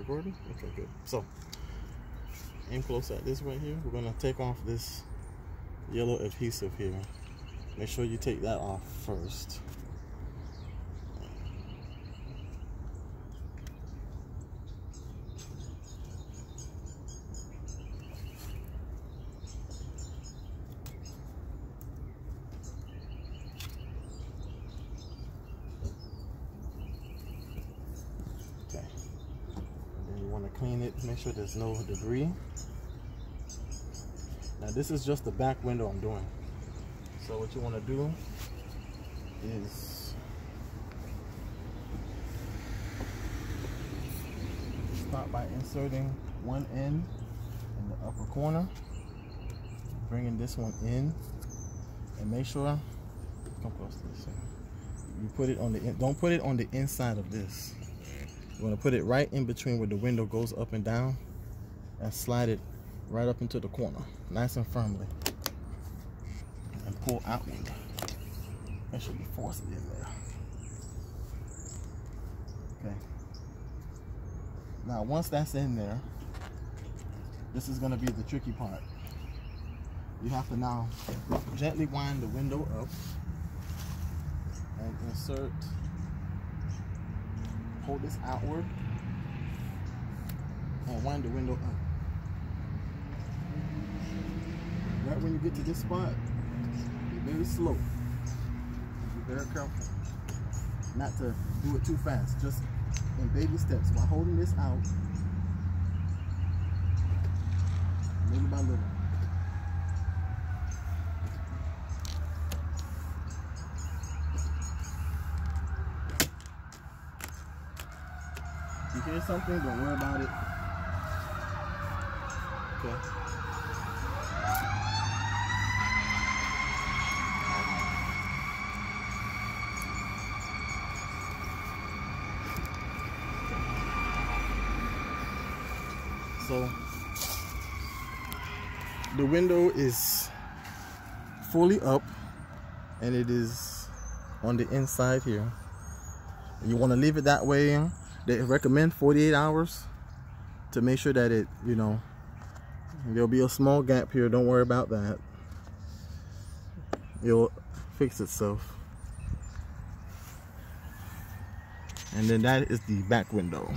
recording? Okay, good. So, aim close at this right here. We're gonna take off this yellow adhesive here. Make sure you take that off first. Okay. And then you want to clean it, make sure there's no debris. Now this is just the back window I'm doing. So what you want to do is start by inserting one end in the upper corner, bringing this one in, and make sure, come close to this, you put it on the, don't put it on the inside of this. You want to put it right in between where the window goes up and down, and slide it right up into the corner, nice and firmly, and pull outward. Make sure you force it in there. Okay. Now once that's in there, this is going to be the tricky part. You have to now gently wind the window up and insert, hold this outward and wind the window up. Right when you get to this spot, be very slow. Be very careful not to do it too fast. Just in baby steps while holding this out, little by little. If you hear something, don't worry about it. Okay. So the window is fully up and it is on the inside here. You want to leave it that way. They recommend 48 hours to make sure that it, you know, there'll be a small gap here. Don't worry about that. It'll fix itself. And then that is the back window.